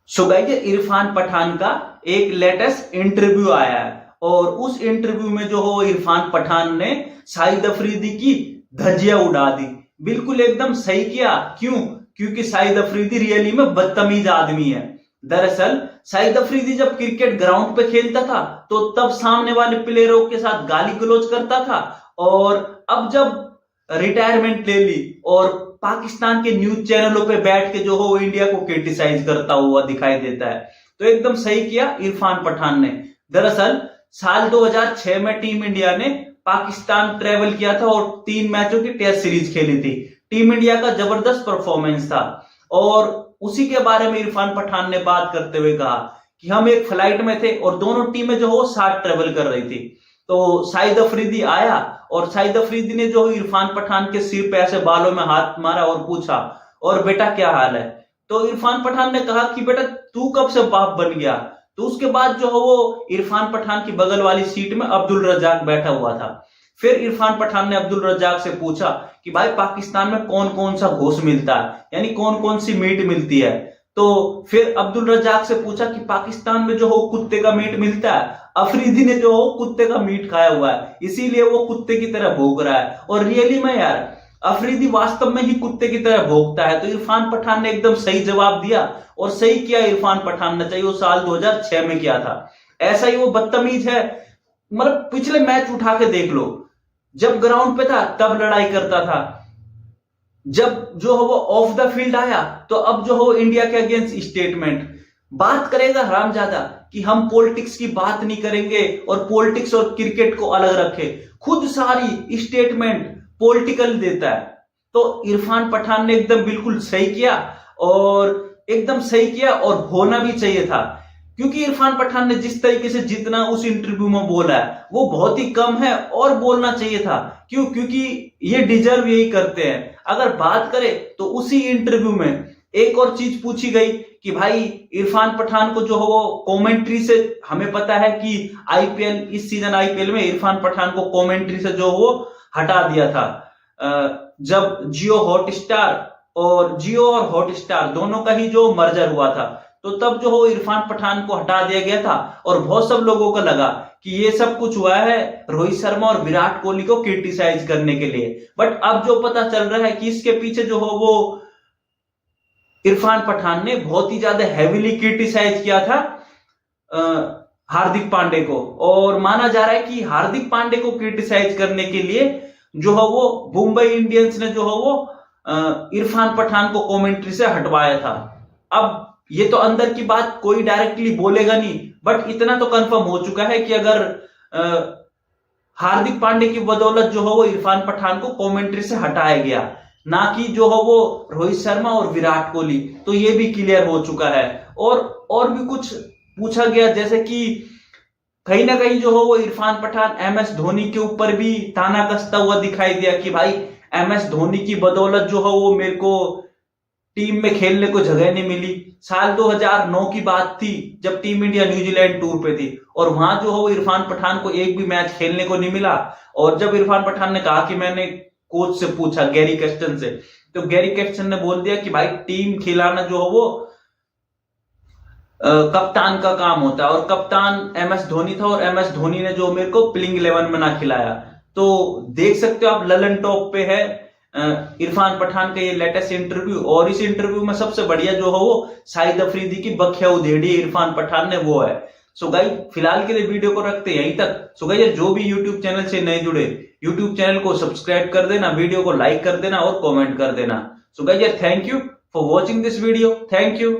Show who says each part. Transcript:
Speaker 1: So guys, Irfan Pathan का एक latest interview आया है और उस इंटरव्यू में जो हो इरफान पठान ने शाहिद अफरीदी की धज्जियां उड़ा दी। बिल्कुल एकदम सही किया। क्यों? क्योंकि शाहिद अफरीदी रियली में बदतमीज आदमी है। दरअसल शाहिद अफरीदी जब क्रिकेट ग्राउंड पे खेलता था तो तब सामने वाले प्लेयरों के साथ गाली गलौज करता था, और अब जब रिटायरमेंट ले ली और पाकिस्तान के न्यूज चैनलों पे बैठ के जो हो इंडिया को क्रिटिसाइज करता हुआ दिखाई देता है। तो एकदम सही किया इरफान पठान ने। दरअसल साल 2006 में टीम इंडिया ने पाकिस्तान ट्रेवल किया था और 3 मैचों की टेस्ट सीरीज खेली थी। टीम इंडिया का जबरदस्त परफॉर्मेंस था और उसी के बारे में इरफान पठान ने बात करते हुए कहा कि हम एक फ्लाइट में थे और दोनों टीमें जो हो साथ ट्रेवल कर रही थी। तो शाहिद अफरीदी आया और शाहिद अफरीदी ने जो इरफान पठान के सिर पे ऐसे बालों में हाथ मारा और पूछा, और बेटा क्या हाल है? तो इरफान पठान ने कहा कि बेटा तू कब से बाप बन गया? तो उसके बाद जो है वो इरफान पठान की बगल वाली सीट में अब्दुल रज्जाक बैठा हुआ था। फिर इरफान पठान ने अब्दुल रज्जाक से पूछा कि भाई पाकिस्तान में कौन कौन सा घोष मिलता है, यानी कौन कौन सी मीट मिलती है? तो फिर अब्दुल रज्जाक से पूछा कि पाकिस्तान में जो हो कुत्ते का मीट मिलता है। अफरीदी ने जो हो कुत्ते का मीट खाया हुआ है, इसीलिए वो कुत्ते की तरह भौंक रहा है। और रियली में यार अफरीदी वास्तव में ही कुत्ते की तरह भौंकता है। तो इरफान पठान ने एकदम सही जवाब दिया और सही किया इरफान पठान ने, चाहिए वो साल 2006 में किया था। ऐसा ही वो बदतमीज है। मतलब पिछले मैच उठा के देख लो, जब ग्राउंड पे था तब लड़ाई करता था, जब जो हो वो ऑफ द फील्ड आया तो अब जो हो इंडिया के अगेंस्ट स्टेटमेंट बात करेगा हरामजादा कि हम पॉलिटिक्स की बात नहीं करेंगे और पॉलिटिक्स और क्रिकेट को अलग रखे। खुद सारी स्टेटमेंट पॉलिटिकल देता है। तो इरफान पठान ने एकदम बिल्कुल सही किया और एकदम सही किया, और होना भी चाहिए था। क्योंकि इरफान पठान ने जिस तरीके से जितना उस इंटरव्यू में बोला है वो बहुत ही कम है और बोलना चाहिए था। क्यों? क्योंकि ये डिजर्व यही करते हैं। अगर बात करें तो उसी इंटरव्यू में एक और चीज पूछी गई कि भाई इरफान पठान को जो हो वो कमेंट्री से, हमें पता है कि आईपीएल, इस सीजन आईपीएल में इरफान पठान को कमेंट्री से जो हो हटा दिया था। जब जियो और हॉटस्टार दोनों का ही जो मर्जर हुआ था, तो तब जो हो इरफान पठान को हटा दिया गया था और बहुत सब लोगों को लगा कि ये सब कुछ हुआ है रोहित शर्मा और विराट कोहली को क्रिटिसाइज करने के लिए। बट अब जो पता चल रहा है कि इसके पीछे जो हो वो इरफान पठान ने बहुत ही ज्यादा हेवीली क्रिटिसाइज किया था हार्दिक पांडे को, और माना जा रहा है कि हार्दिक पांडे को क्रिटिसाइज करने के लिए जो है वो मुंबई इंडियंस ने जो है वो इरफान पठान को कमेंट्री से हटवाया था। अब ये तो अंदर की बात कोई डायरेक्टली बोलेगा नहीं, बट इतना तो कंफर्म हो चुका है कि अगर हार्दिक पांडे की बदौलत जो है वो इरफान पठान को कमेंट्री से हटाया गया, ना कि जो है वो रोहित शर्मा और विराट कोहली, तो ये भी क्लियर हो चुका है। और भी कुछ पूछा गया, जैसे कि कहीं ना कहीं जो हो वो इरफान पठान एमएस धोनी के ऊपर भी ताना कसता हुआ दिखाई दिया कि भाई एमएस धोनी की बदौलत जो है वो मेरे को टीम में खेलने को जगह नहीं मिली। साल 2009 की बात थी जब टीम इंडिया न्यूजीलैंड टूर पे थी और वहां जो हो इरफान पठान को एक भी मैच खेलने को नहीं मिला। और जब इरफान पठान ने कहा कि मैंने कोच से पूछा, गैरी कैस्टन से, तो गैरी कैस्टन ने बोल दिया कि भाई टीम खिलाना जो हो वो कप्तान का काम होता है, और कप्तान एमएस धोनी था और एमएस धोनी ने जो मेरे को प्लेइंग 11 में ना खिलाया। तो देख सकते हो आप ललन टॉप पे है इरफान पठान का ये लेटेस्ट इंटरव्यू। और इस इंटरव्यू में सबसे बढ़िया जो हो वो शाहिद अफरीदी की बखिया उधेड़ी इरफान पठान ने वो है। सो गाइस, फिलहाल के लिए वीडियो को रखते हैं यहीं तक। सो गाइस, जो भी यूट्यूब चैनल से नए जुड़े, यूट्यूब चैनल को सब्सक्राइब कर देना, वीडियो को लाइक कर देना और कमेंट कर देना। So guys, thank you for watching this video. Thank you.